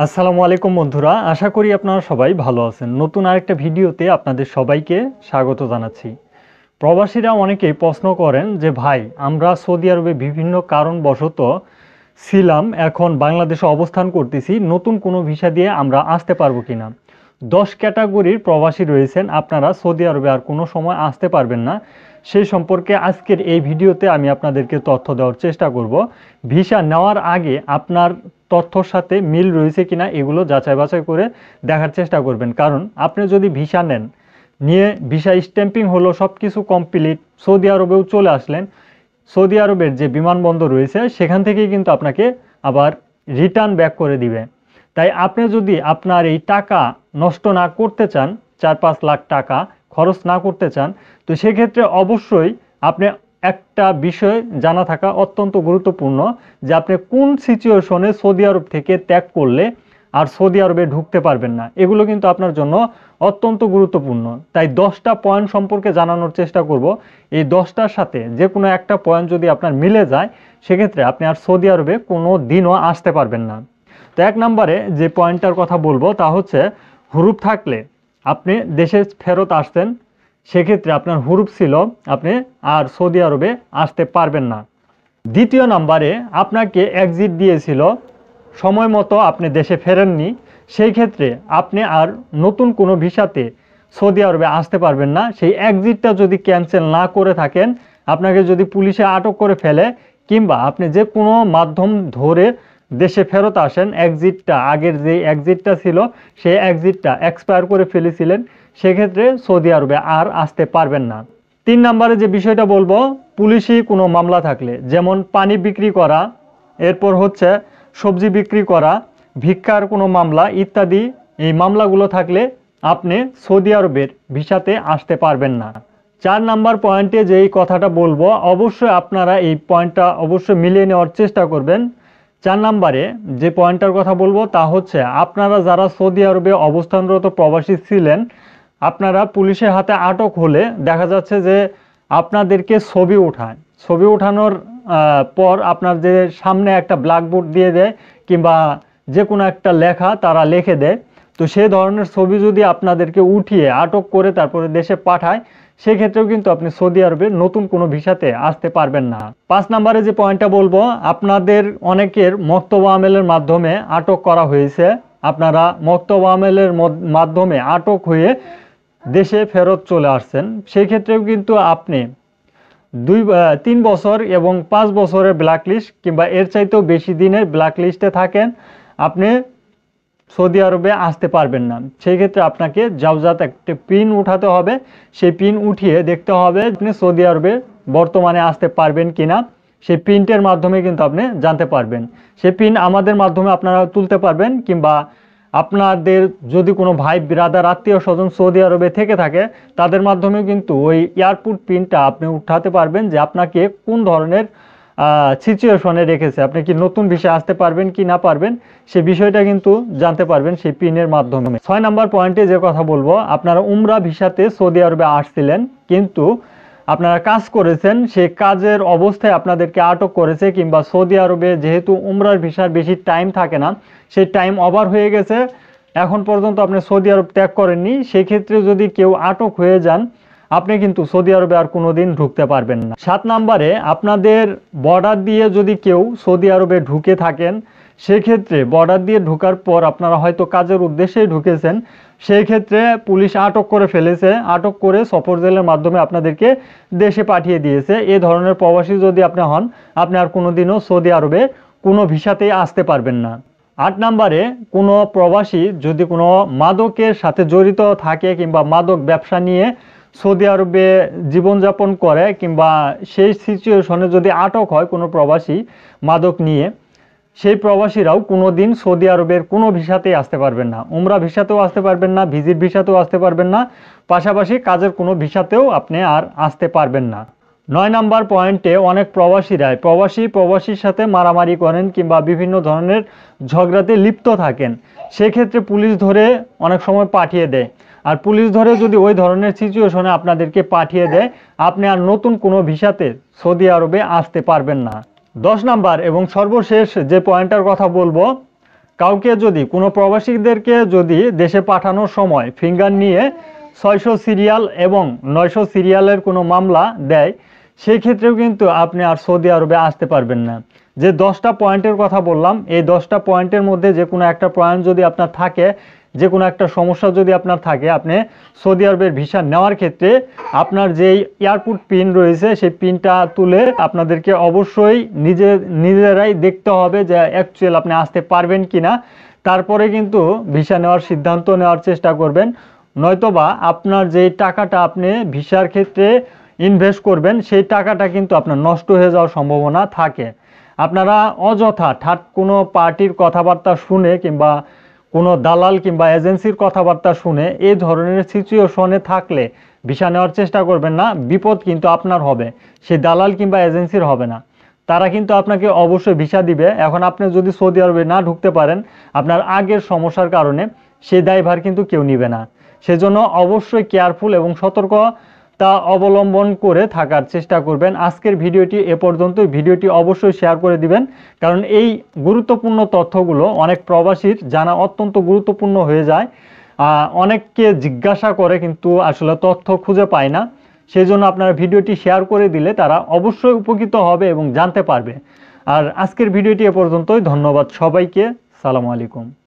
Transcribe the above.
আসসালামু আলাইকুম বন্ধুরা, আশা করি আপনারা সবাই ভালো আছেন। নতুন আরেকটা ভিডিওতে আপনাদের সবাইকে স্বাগত জানাচ্ছি। প্রবাসীরা অনেকেই প্রশ্ন করেন যে ভাই, আমরা সৌদি আরবে বিভিন্ন কারণবশত ছিলাম, এখন বাংলাদেশে অবস্থান করতেছি, নতুন কোনো ভিসা দিয়ে আমরা আসতে পারবো কিনা। 10 ক্যাটাগরির প্রবাসী রয়েছেন, আপনারা সৌদি আরবে আর কোনো সময় আসতে পারবেন না। সেই সম্পর্কে আজকের এই ভিডিওতে আমি আপনাদেরকে তথ্য দেওয়ার চেষ্টা করব। ভিসা নেওয়ার আগে আপনার তথ্যর সাথে মিল রয়েছে কিনা এগুলো যাচাই বাছাই করে দেখার চেষ্টা করবেন। কারণ আপনি যদি ভিসা নেন, নিয়ে ভিসা স্ট্যাম্পিং হলো, সব কিছু কমপ্লিট, সৌদি আরবেও চলে আসলেন, সৌদি আরবের যে বিমানবন্দর রয়েছে সেখান থেকেই কিন্তু আপনাকে আবার রিটার্ন ব্যাক করে দিবে। তাই আপনি যদি আপনার এই টাকা নষ্ট না করতে চান, 4-5 লাখ টাকা খরচ না করতে চান, তো সেক্ষেত্রে অবশ্যই আপনি একটা বিষয় জানা থাকা অত্যন্ত গুরুত্বপূর্ণ, যে আপনি কোন সিচুয়েশনে সৌদি আরব থেকে ত্যাগ করলে আর সৌদি আরবে ঢুকতে পারবেন না। এগুলো কিন্তু আপনার জন্য অত্যন্ত গুরুত্বপূর্ণ। তাই 10টা পয়েন্ট সম্পর্কে জানানোর চেষ্টা করব। এই 10টার সাথে যে কোনো একটা পয়েন্ট যদি আপনার মিলে যায়, সেক্ষেত্রে আপনি আর সৌদি আরবে কোনো দিনও আসতে পারবেন না। তো 1 নম্বরে যে পয়েন্টটার কথা বলবো তা হচ্ছে, হুরুপ থাকলে আপনি দেশে ফেরত আসতেন, সেক্ষেত্রে আপনার হুরুপ ছিল, আপনি আর সৌদি আরবে আসতে পারবেন না। দ্বিতীয় নাম্বারে আপনাকে এক্সিট দিয়েছিল, সময় মতো আপনি দেশে ফেরেননি, সেই ক্ষেত্রে আপনি আর নতুন কোনো ভিসাতে সৌদি আরবে আসতে পারবেন না। সেই এক্সিটটা যদি ক্যান্সেল না করে থাকেন, আপনাকে যদি পুলিশে আটক করে ফেলে, কিংবা আপনি যে কোনো মাধ্যম ধরে দেশে ফেরত আসেন, এক্সিটটা আগের যে এক্সিটটা ছিল সেই এক্সিটটা এক্সপায়ার করে ফেলেছিলেন, সেক্ষেত্রে সৌদি আরবে আর আসতে পারবেন না। 3 নম্বরে যে বিষয়টা বলবো, পুলিশি কোনো মামলা থাকলে, যেমন পানি বিক্রি করা, এরপর হচ্ছে সবজি বিক্রি করা, ভিক্ষার কোনো মামলা ইত্যাদি, এই মামলাগুলো থাকলে আপনি সৌদি আরবের ভিসাতে আসতে পারবেন না। 4 নাম্বার পয়েন্টে যেই কথাটা বলবো, অবশ্যই আপনারা এই পয়েন্টটা অবশ্যই মিলিয়ে নেওয়ার চেষ্টা করবেন। 4 নাম্বারে যে পয়েন্টটার কথা বলবো তা হচ্ছে, আপনারা যারা সৌদি আরবে অবস্থানরত প্রবাসী ছিলেন, আপনারা পুলিশের হাতে আটক হলে দেখা যাচ্ছে যে আপনাদেরকে ছবি ওঠায়, ছবি ওঠানোর পর আপনার যে সামনে একটা ব্ল্যাকবোর্ড দিয়ে দেয়, কিংবা যে কোনো একটা লেখা তারা লিখে দেয়, তো সেই ধরনের ছবি যদি আপনাদেরকে উঠিয়ে আটক করে তারপরে দেশে পাঠায়, সেক্ষেত্রেও কিন্তু আপনি সৌদি আরবে নতুন কোনো ভিসাতে আসতে পারবেন না। 5 নম্বরে যে পয়েন্টটা বলবো, আপনাদের অনেকের মক্তব আমেলের মাধ্যমে আটক করা হয়েছে, আপনারা মক্তব আমেলের মাধ্যমে আটক হয়ে দেশে ফেরত চলে আসছেন, সেই ক্ষেত্রেও কিন্তু আপনি 3 বছর এবং 5 বছরের ব্ল্যাকলিস্ট কিংবা এর চাইতেও বেশি দিনের ব্ল্যাকলিস্টে থাকেন, আপনি সৌদি আরবে আসতে পারবেন না। সেই ক্ষেত্রে আপনাকে জাওজাত একটা পিন উঠাতে হবে, সেই পিন উঠিয়ে দেখতে হবে আপনি সৌদি আরবে বর্তমানে আসতে পারবেন কিনা। সেই পিনটের মাধ্যমে কিন্তু আপনি জানতে পারবেন। সেই পিন আমাদের মাধ্যমে আপনারা তুলতে পারবেন, কিংবা আপনাদের যদি কোনো ভাই ব্রাদার আত্মীয় স্বজন সৌদি আরবে থেকে থাকে, তাদের মাধ্যমে কিন্তু ওই এয়ারপোর্ট পিনটা আপনি উঠাতে পারবেন, যে আপনাকে কোন ধরনের সিচুয়েশনে রেখেছে, আপনি কি নতুন ভিসা আসতে পারবেন কি না পারবেন, সে বিষয়টা কিন্তু জানতে পারবেন সেই পিনের মাধ্যমে। 6 নম্বর পয়েন্টে যে কথা বলবো, আপনারা উমরা ভিসাতে সৌদি আরবে আসছিলেন, কিন্তু আপনারা কাজ করেছেন, সেই কাজের অবস্থায় আপনাদেরকে আটক করেছে, কিংবা সৌদি আরবে যেহেতু উমরার ভিসার বেশি টাইম থাকে না, সেই টাইম ওভার হয়ে গেছে, এখন পর্যন্ত আপনি সৌদি আরব ত্যাগ করেননি, সেই ক্ষেত্রে যদি কেউ আটক হয়ে যান, আপনি কিন্তু সৌদি আরবে আর কোনো দিন ঢুকতে পারবেন না। 7 নম্বরে, আপনাদের বর্ডার দিয়ে যদি কেউ সৌদি আরবে ঢুকে থাকেন, সেক্ষেত্রে বর্ডার দিয়ে ঢোকার পর আপনারা হয়তো কাজের উদ্দেশ্যেই ঢুকেছেন, সেই ক্ষেত্রে পুলিশ আটক করে ফেলেছে, আটক করে সফর জেলের মাধ্যমে আপনাদেরকে দেশে পাঠিয়ে দিয়েছে। এ ধরনের প্রবাসী যদি আপনি হন, আপনি আর কোনো দিনও সৌদি আরবে কোনো ভিসাতেই আসতে পারবেন না। 8 নম্বরে, কোনো প্রবাসী যদি কোনো মাদকের সাথে জড়িত থাকে, কিংবা মাদক ব্যবসা নিয়ে সৌদি আরবে জীবনযাপন করে, কিংবা সেই সিচুয়েশনে যদি আটক হয় কোনো প্রবাসী মাদক নিয়ে, সেই প্রবাসীরাও কোনো দিন সৌদি আরবের কোনো ভিসাতেই আসতে পারবেন না। উমরা ভিসাতেও আসতে পারবেন না, ভিজিট ভিসাতেও আসতে পারবেন না, পাশাপাশি কাজের কোনো ভিসাতেও আপনি আর আসতে পারবেন না। 9 নম্বর পয়েন্টে, অনেক প্রবাসীর সাথে মারামারি করেন, কিংবা বিভিন্ন ধরনের ঝগড়াতে লিপ্ত থাকেন, সেক্ষেত্রে পুলিশ ধরে অনেক সময় পাঠিয়ে দেয়, আর পুলিশ ধরে যদি ওই ধরনের সিচুয়েশনে আপনাদেরকে পাঠিয়ে দেয়, আপনি আর নতুন কোনো ভিসাতে সৌদি আরবে আসতে পারবেন না। 10 নাম্বার এবং সর্বশেষ যে পয়েন্টটার কথা বলবো, কাউকে যদি কোনো প্রবাসীদেরকে যদি দেশে পাঠানোর সময় ফিঙ্গার নিয়ে 600 সিরিয়াল এবং 900 সিরিয়ালের কোনো মামলা দেয়, সেই ক্ষেত্রেও কিন্তু আপনি আর সৌদি আরবে আসতে পারবেন না। যে 10টা পয়েন্টের কথা বললাম, এই 10টা পয়েন্টের মধ্যে যে কোনো একটা পয়েন্ট যদি আপনার থাকে, যে কোনো একটা সমস্যা যদি আপনার থাকে, আপনি সৌদি আরবের ভিসা নেওয়ার ক্ষেত্রে আপনার যেই এয়ারপোর্ট পিন রয়েছে সেই পিনটা তুলে আপনাদেরকে অবশ্যই নিজেরাই দেখতে হবে যে অ্যাকচুয়াল আপনি আসতে পারবেন কিনা। তারপরে কিন্তু ভিসা নেওয়ার সিদ্ধান্ত নেওয়ার চেষ্টা করবেন। নয়তোবা আপনার যেই টাকাটা আপনি ভিসার ক্ষেত্রে ইনভেস্ট করবেন সেই টাকাটা কিন্তু আপনার নষ্ট হয়ে যাওয়ার সম্ভাবনা থাকে। আপনারা অযথা কোনো পার্টির কথাবার্তা শুনে কিংবা কোনো দালাল কিংবা এজেন্সির কথাবার্তা শুনে এই ধরনের সিচুয়েশনে থাকলে ভিসা নেওয়ার চেষ্টা করবেন না। বিপদ কিন্তু আপনার হবে, সেই দালাল কিংবা এজেন্সির হবে না। তারা কিন্তু আপনাকে অবশ্যই ভিসা দিবে। এখন আপনি যদি সৌদি আরবে না ঢুকতে পারেন আপনার আগের সমস্যার কারণে, সেই দায়ভার কিন্তু কেউ নিবে না। সেজন্য অবশ্যই কেয়ারফুল এবং সতর্কতা অবলম্বন করে থাকার চেষ্টা করবেন। আজকের ভিডিওটি এ পর্যন্তই। ভিডিওটি অবশ্যই শেয়ার করে দিবেন, কারণ এই গুরুত্বপূর্ণ তথ্যগুলো অনেক প্রবাসীর জানা অত্যন্ত গুরুত্বপূর্ণ হয়ে যায়। অনেককে জিজ্ঞাসা করে কিন্তু আসলে তথ্য খুঁজে পায় না। সেই জন্য আপনারা ভিডিওটি শেয়ার করে দিলে তারা অবশ্যই উপকৃত হবে এবং জানতে পারবে। আর আজকের ভিডিওটি এ পর্যন্তই। ধন্যবাদ সবাইকে। সালামু আলাইকুম।